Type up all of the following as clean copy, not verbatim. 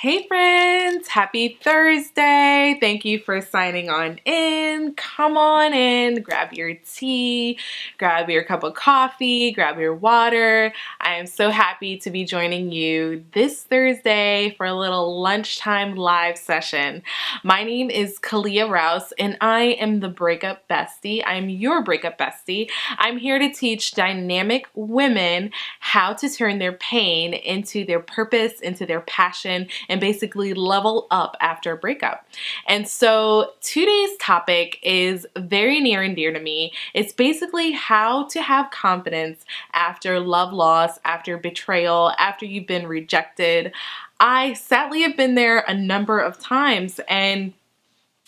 Hey friends, happy Thursday. Thank you for signing on in. Come on in, grab your tea, grab your cup of coffee, grab your water. I am so happy to be joining you this Thursday for a little lunchtime live session. My name is Kalia Rouse and I am the breakup bestie. I'm your breakup bestie. I'm here to teach dynamic women how to turn their pain into their purpose, into their passion, and basically level up after a breakup. And so today's topic is very near and dear to me. It's basically how to have confidence after love loss, after betrayal, after you've been rejected. I sadly have been there a number of times, and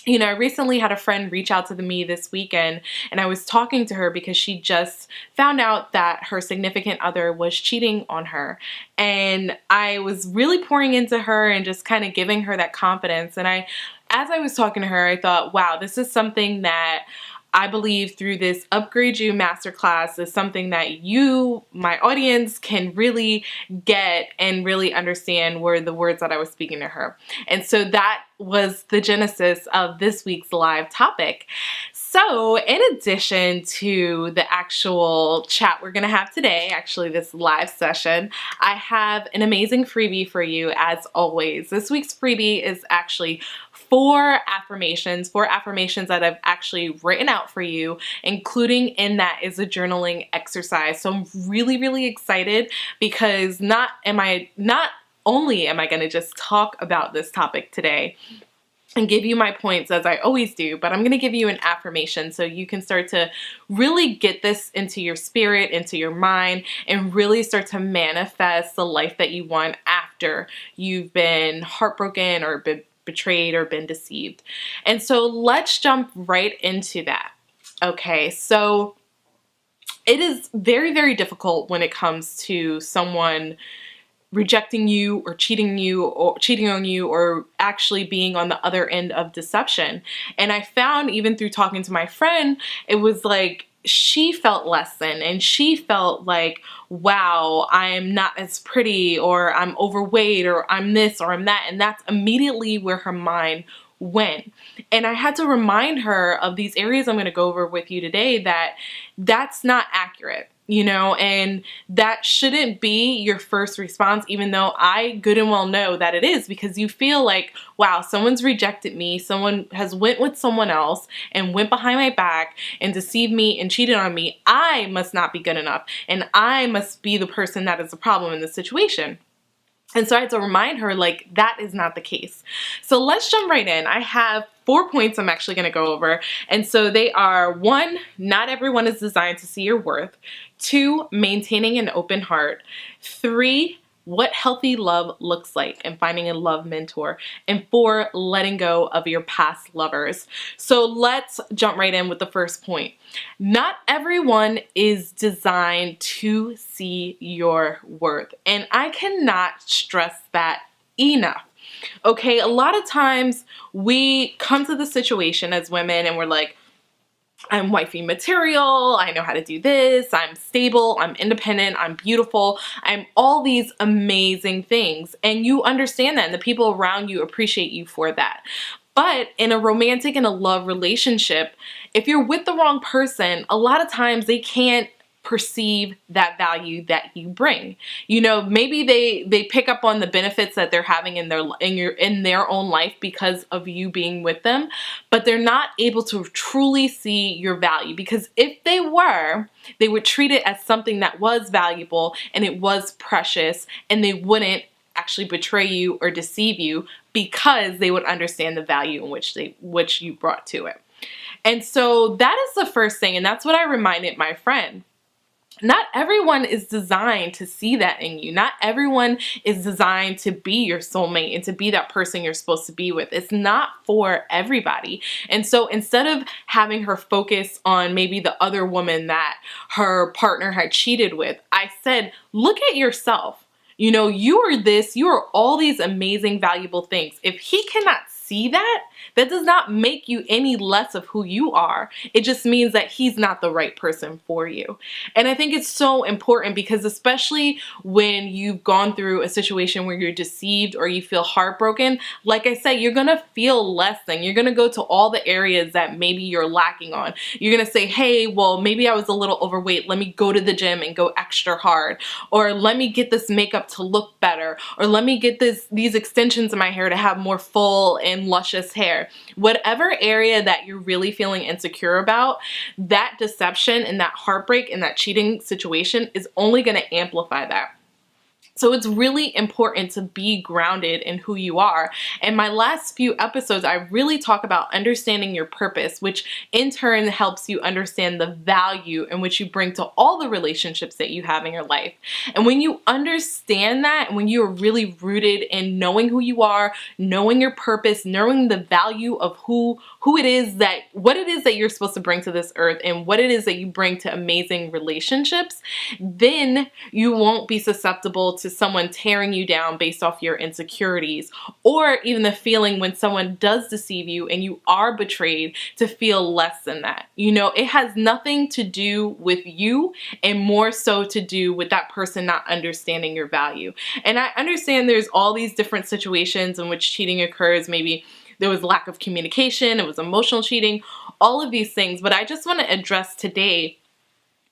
I recently had a friend reach out to me this weekend, and I was talking to her because she just found out that her significant other was cheating on her. And I was really pouring into her and just kind of giving her that confidence. And as I was talking to her, I thought, wow, this is something that I believe through this Upgrade You Masterclass is something that you, my audience, can really get and really understand were the words that I was speaking to her. And so that was the genesis of this week's live topic. So in addition to the actual chat we're going to have today, actually this live session, I have an amazing freebie for you as always. This week's freebie is actually four affirmations that I've actually written out for you, including in that is a journaling exercise. So I'm really, really excited because not only am I going to just talk about this topic today and give you my points as I always do, but I'm going to give you an affirmation so you can start to really get this into your spirit, into your mind, and really start to manifest the life that you want after you've been heartbroken or been betrayed or been deceived. And so let's jump right into that. Okay, so it is very, very difficult when it comes to someone rejecting you or cheating on you or actually being on the other end of deception. And I found even through talking to my friend, it was like she felt less than, and she felt like, wow, I'm not as pretty, or I'm overweight, or I'm this, or I'm that. And that's immediately where her mind went. And I had to remind her of these areas I'm going to go over with you today that that's not accurate. And that shouldn't be your first response, even though I good and well know that it is, because you feel like, wow, someone's rejected me, someone has went with someone else and went behind my back and deceived me and cheated on me. I must not be good enough, and I must be the person that is the problem in this situation. And so I had to remind her, like, that is not the case. So let's jump right in. I have 4 points I'm actually going to go over. And so they are: 1, not everyone is designed to see your worth. 2, maintaining an open heart. 3, what healthy love looks like and finding a love mentor. And 4, letting go of your past lovers. So let's jump right in with the first point. Not everyone is designed to see your worth. And I cannot stress that enough. Okay, a lot of times we come to the situation as women and we're like, I'm wifey material, I know how to do this, I'm stable, I'm independent, I'm beautiful, I'm all these amazing things. And you understand that, and the people around you appreciate you for that. But in a romantic and a love relationship, if you're with the wrong person, a lot of times they can't perceive that value that you bring. Maybe they pick up on the benefits that they're having in their own life because of you being with them, but they're not able to truly see your value, because if they were, they would treat it as something that was valuable and it was precious, and they wouldn't actually betray you or deceive you because they would understand the value in which you brought to it. And so that is the first thing, and that's what I reminded my friend. Not everyone is designed to see that in you. Not everyone is designed to be your soulmate and to be that person you're supposed to be with. It's not for everybody. And so instead of having her focus on maybe the other woman that her partner had cheated with, I said, look at yourself. You are all these amazing, valuable things. If he cannot see see that, that does not make you any less of who you are. It just means that he's not the right person for you. And I think it's so important because especially when you've gone through a situation where you're deceived or you feel heartbroken, like I said, you're gonna feel less than. You're gonna go to all the areas that maybe you're lacking on. You're gonna say, hey, well, maybe I was a little overweight. Let me go to the gym and go extra hard. Or let me get this makeup to look better. Or let me get these extensions in my hair to have more full and luscious hair. Whatever area that you're really feeling insecure about, that deception and that heartbreak and that cheating situation is only going to amplify that. So it's really important to be grounded in who you are. And my last few episodes, I really talk about understanding your purpose, which in turn helps you understand the value in which you bring to all the relationships that you have in your life. And when you understand that, and when you are really rooted in knowing who you are, knowing your purpose, knowing the value of what it is that you're supposed to bring to this earth and what it is that you bring to amazing relationships, then you won't be susceptible to someone tearing you down based off your insecurities, or even the feeling when someone does deceive you and you are betrayed to feel less than that. You know, it has nothing to do with you and more so to do with that person not understanding your value. And I understand there's all these different situations in which cheating occurs. Maybe there was lack of communication, it was emotional cheating, all of these things. But I just want to address today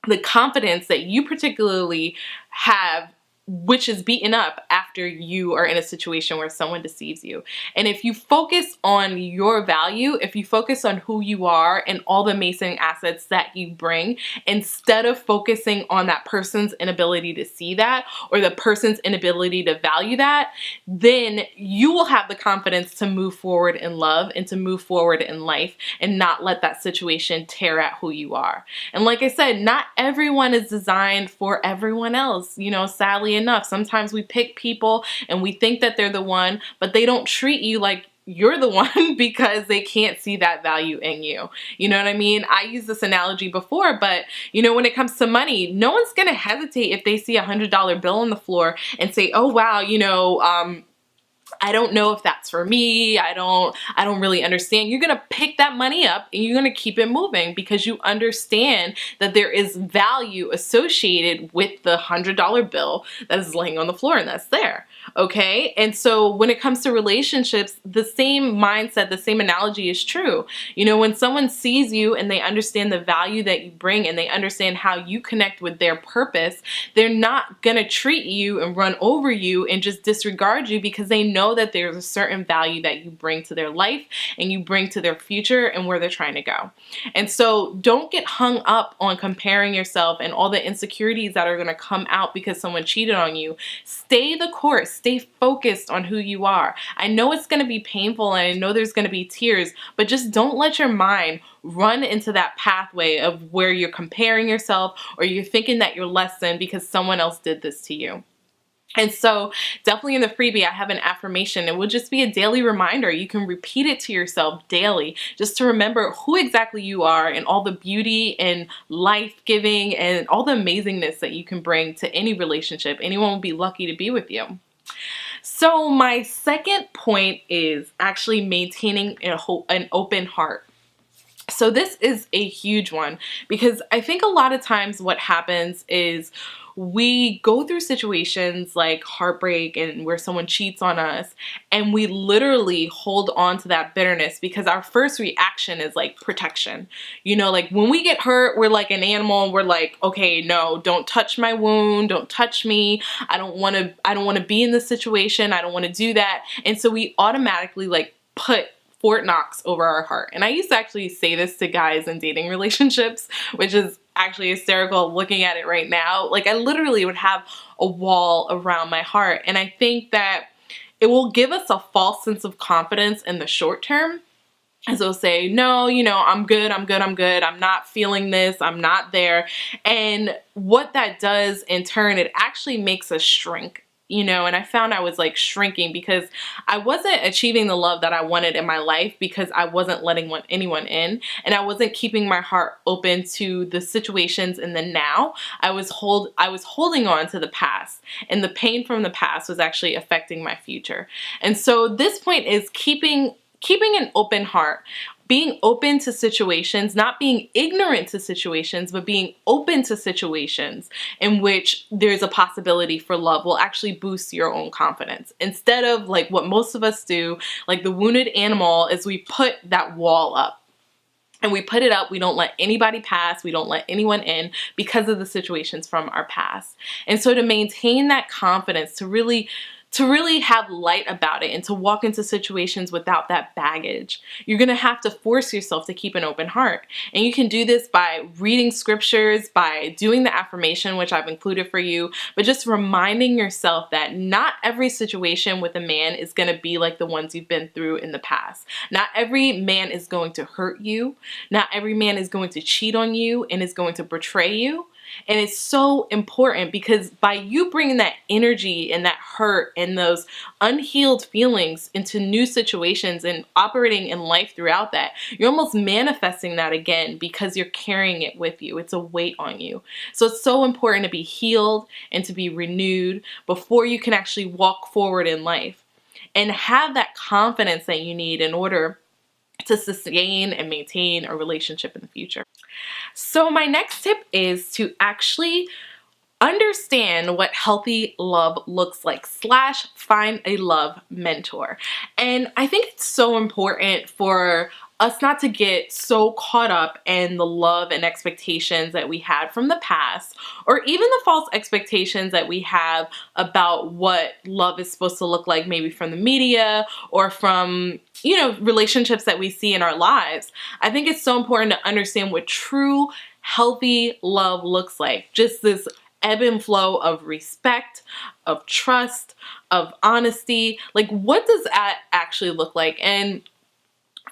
the confidence that you particularly have, which is beaten up after you are in a situation where someone deceives you. And if you focus on your value, if you focus on who you are and all the amazing assets that you bring, instead of focusing on that person's inability to see that or the person's inability to value that, then you will have the confidence to move forward in love and to move forward in life and not let that situation tear at who you are. And like I said, not everyone is designed for everyone else. You know, sadly enough, sometimes we pick people and we think that they're the one, but they don't treat you like you're the one because they can't see that value in you. You know what I mean? I used this analogy before, but you know, when it comes to money, no one's gonna hesitate if they see $100 bill on the floor and say, oh wow, you know, I don't know if that's for me. I don't really understand. You're going to pick that money up and you're going to keep it moving because you understand that there is value associated with the $100 bill that is laying on the floor and that's there. Okay? And so when it comes to relationships, the same mindset, the same analogy is true. You know, when someone sees you and they understand the value that you bring and they understand how you connect with their purpose, they're not going to treat you and run over you and just disregard you because they know that there's a certain value that you bring to their life and you bring to their future and where they're trying to go. And so don't get hung up on comparing yourself and all the insecurities that are going to come out because someone cheated on you. Stay the course. Stay focused on who you are. I know it's going to be painful and I know there's going to be tears, but just don't let your mind run into that pathway of where you're comparing yourself or you're thinking that you're less than because someone else did this to you. And so definitely in the freebie, I have an affirmation. It will just be a daily reminder. You can repeat it to yourself daily just to remember who exactly you are and all the beauty and life-giving and all the amazingness that you can bring to any relationship. Anyone will be lucky to be with you. So my second point is actually maintaining an open heart. So this is a huge one because I think a lot of times what happens is we go through situations like heartbreak and where someone cheats on us and we literally hold on to that bitterness because our first reaction is like protection. You know, like when we get hurt, we're like an animal and we're like, okay, no, don't touch my wound, don't touch me. I don't want to be in this situation. I don't want to do that. And so we automatically like put Fort Knox over our heart. And I used to actually say this to guys in dating relationships, which is actually hysterical looking at it right now. Like I literally would have a wall around my heart. And I think that it will give us a false sense of confidence in the short term. As they'll say, no, you know, I'm good. I'm not feeling this. I'm not there. And what that does in turn, it actually makes us shrink. You know, and I found I was like shrinking because I wasn't achieving the love that I wanted in my life because I wasn't letting anyone in and I wasn't keeping my heart open to the situations in the now. I was holding on to the past and the pain from the past was actually affecting my future. And so this point is keeping keeping an open heart, being open to situations, not being ignorant to situations, but being open to situations in which there's a possibility for love will actually boost your own confidence. Instead of like what most of us do, like the wounded animal, is we put that wall up. And we put it up, we don't let anybody pass, we don't let anyone in because of the situations from our past. And so to maintain that confidence, to really have light about it and to walk into situations without that baggage, you're gonna have to force yourself to keep an open heart. And you can do this by reading scriptures, by doing the affirmation, which I've included for you, but just reminding yourself that not every situation with a man is gonna be like the ones you've been through in the past. Not every man is going to hurt you. Not every man is going to cheat on you and is going to betray you. And it's so important because by you bringing that energy and that hurt and those unhealed feelings into new situations and operating in life throughout that, you're almost manifesting that again because you're carrying it with you. It's a weight on you. So it's so important to be healed and to be renewed before you can actually walk forward in life and have that confidence that you need in order to sustain and maintain a relationship in the future. So my next tip is to actually understand what healthy love looks like / find a love mentor. And I think it's so important for us not to get so caught up in the love and expectations that we had from the past, or even the false expectations that we have about what love is supposed to look like, maybe from the media or from, relationships that we see in our lives. I think it's so important to understand what true healthy love looks like. Just this ebb and flow of respect, of trust, of honesty. Like, what does that actually look like? And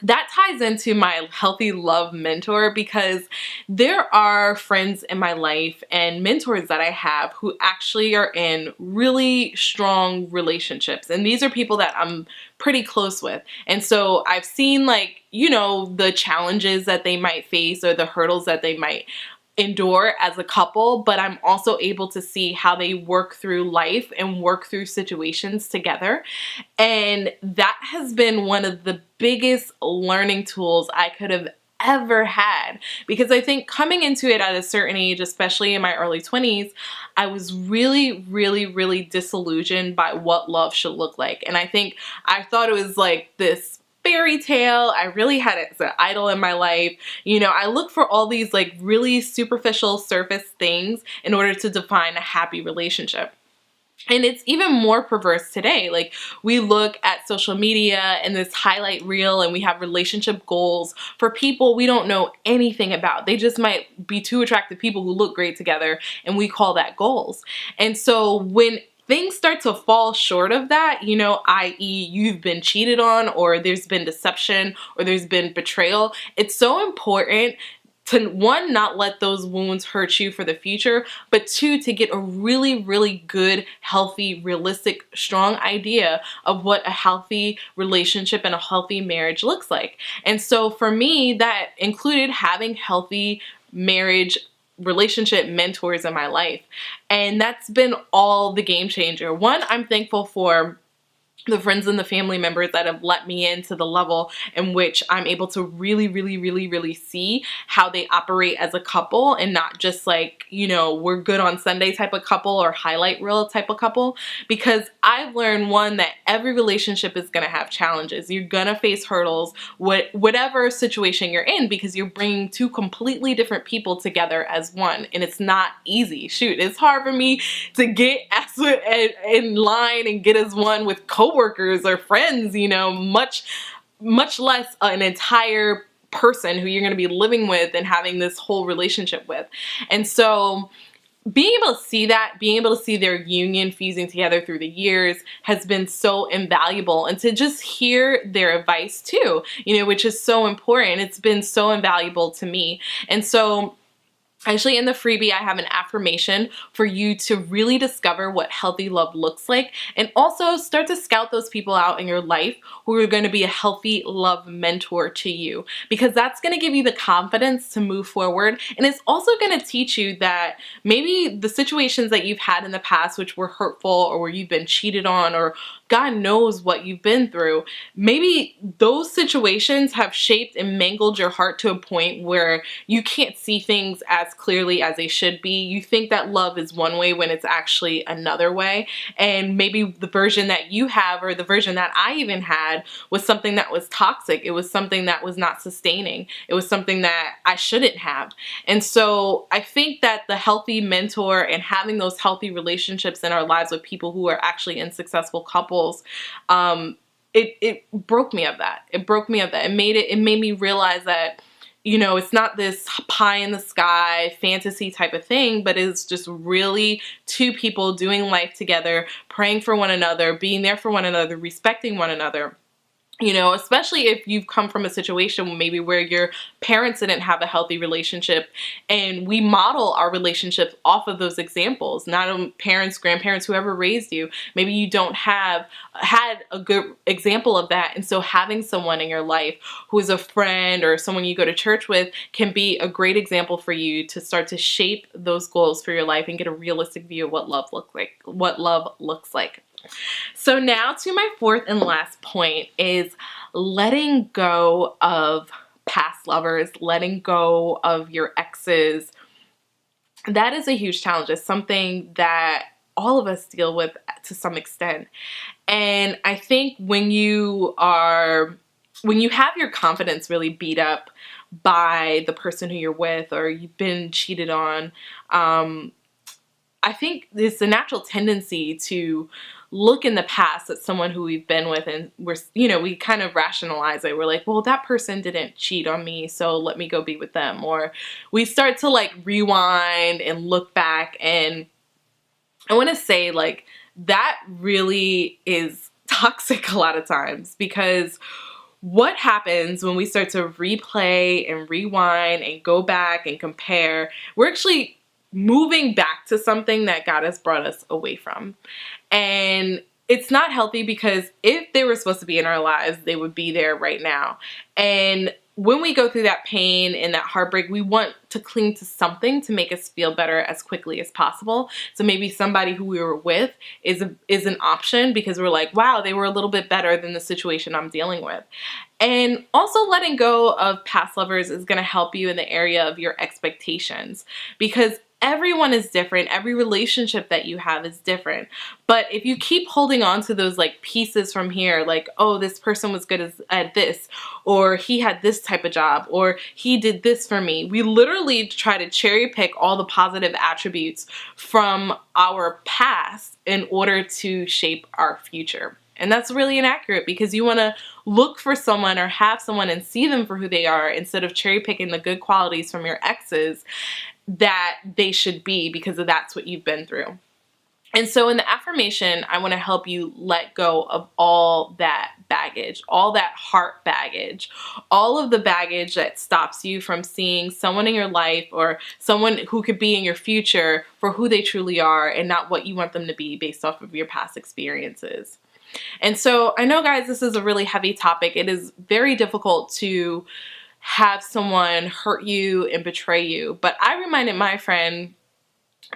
that ties into my healthy love mentor because there are friends in my life and mentors that I have who actually are in really strong relationships. And these are people that I'm pretty close with. And so I've seen the challenges that they might face or the hurdles that they might endure as a couple, but I'm also able to see how they work through life and work through situations together. And that has been one of the biggest learning tools I could have ever had, because I think coming into it at a certain age, especially in my early 20s, I was really, really, really disillusioned by what love should look like. And I think I thought it was like this fairy tale. I really had it as an idol in my life. I look for all these really superficial surface things in order to define a happy relationship. And it's even more perverse today. Like, we look at social media and this highlight reel and we have relationship goals for people we don't know anything about. They just might be two attractive people who look great together, and we call that goals. And so when things start to fall short of that, i.e. you've been cheated on, or there's been deception, or there's been betrayal, it's so important to, one, not let those wounds hurt you for the future, but two, to get a really, really good, healthy, realistic, strong idea of what a healthy relationship and a healthy marriage looks like. And so for me, that included having healthy marriage relationship mentors in my life. And that's been all the game changer. One, I'm thankful for the friends and the family members that have let me into the level in which I'm able to really, really, really, really see how they operate as a couple, and not just we're good on Sunday type of couple or highlight reel type of couple. Because I've learned, one, that every relationship is going to have challenges. You're going to face hurdles, whatever situation you're in, because you're bringing two completely different people together as one. And it's not easy. Shoot, it's hard for me to get in line and get as one with coworkers or friends, much less an entire person who you're going to be living with and having this whole relationship with. And so being able to see that, being able to see their union fusing together through the years has been so invaluable. And to just hear their advice too, which is so important. It's been so invaluable to me. And so Actually, in the freebie, I have an affirmation for you to really discover what healthy love looks like, and also start to scout those people out in your life who are going to be a healthy love mentor to you, because that's going to give you the confidence to move forward. And it's also going to teach you that maybe the situations that you've had in the past, which were hurtful, or where you've been cheated on, or God knows what you've been through, maybe those situations have shaped and mangled your heart to a point where you can't see things as clearly as they should be. You think that love is one way when it's actually another way. And maybe the version that you have, or the version that I even had, was something that was toxic. It was something that was not sustaining. It was something that I shouldn't have. And so I think that the healthy mentor and having those healthy relationships in our lives with people who are actually in successful couples, it broke me of that. It broke me of that. It made me realize that, you know, it's not this pie in the sky fantasy type of thing, but it's just really two people doing life together, praying for one another, being there for one another, respecting one another. You know, especially if you've come from a situation maybe where your parents didn't have a healthy relationship, and we model our relationships off of those examples. Not parents, grandparents, whoever raised you. Maybe you don't have had a good example of that, and so having someone in your life who is a friend or someone you go to church with can be a great example for you to start to shape those goals for your life and get a realistic view of what love looks like. So now to my fourth and last point is letting go of past lovers, letting go of your exes. That is a huge challenge. It's something that all of us deal with to some extent. And I think when you have your confidence really beat up by the person who you're with, or you've been cheated on, I think there's a natural tendency to look in the past at someone who we've been with, and we kind of rationalize it. We're like, well, that person didn't cheat on me, so let me go be with them. Or we start to like rewind and look back, and I want to say like that really is toxic a lot of times, because what happens when we start to replay and rewind and go back and compare, we're actually moving back to something that God has brought us away from. And it's not healthy, because if they were supposed to be in our lives, they would be there right now. And when we go through that pain and that heartbreak, we want to cling to something to make us feel better as quickly as possible. So maybe somebody who we were with is an option, because we're like, wow, they were a little bit better than the situation I'm dealing with. And also letting go of past lovers is going to help you in the area of your expectations, because everyone is different. Every relationship that you have is different. But if you keep holding on to those like pieces from here, like, oh, this person was good at this, or he had this type of job, or he did this for me. We literally try to cherry pick all the positive attributes from our past in order to shape our future. And that's really inaccurate, because you want to look for someone or have someone and see them for who they are, instead of cherry picking the good qualities from your exes that they should be, because that's what you've been through. And so in the affirmation, I want to help you let go of all that baggage, all that heart baggage, all of the baggage that stops you from seeing someone in your life, or someone who could be in your future, for who they truly are, and not what you want them to be based off of your past experiences. And so I know, guys, this is a really heavy topic. It is very difficult to have someone hurt you and betray you. But I reminded my friend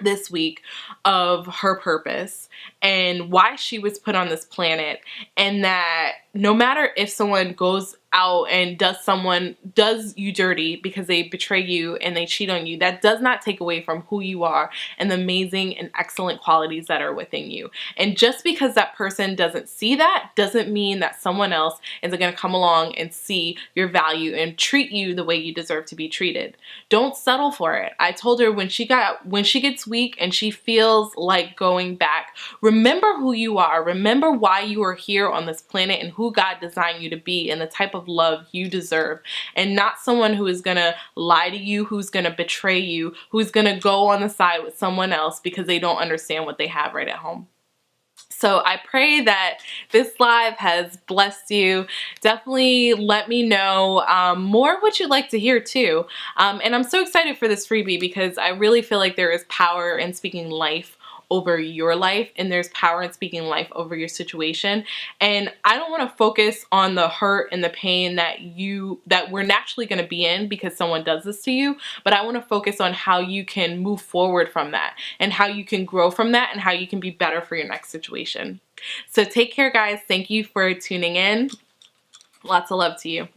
this week of her purpose and why she was put on this planet, and that no matter if someone goes out and does you dirty because they betray you and they cheat on you, that does not take away from who you are and the amazing and excellent qualities that are within you. And just because that person doesn't see that doesn't mean that someone else is going to come along and see your value and treat you the way you deserve to be treated. Don't settle for it. I told her, when she gets weak and she feels like going back, remember who you are. Remember why you are here on this planet and who God designed you to be, and the type of love you deserve, and not someone who is going to lie to you, who's going to betray you, who's going to go on the side with someone else because they don't understand what they have right at home. So I pray that this live has blessed you. Definitely let me know more what you'd like to hear too. And I'm so excited for this freebie because I really feel like there is power in speaking life over your life, and there's power in speaking life over your situation. And I don't want to focus on the hurt and the pain that we're naturally going to be in because someone does this to you, but I want to focus on how you can move forward from that and how you can grow from that and how you can be better for your next situation. So take care, guys. Thank you for tuning in. Lots of love to you.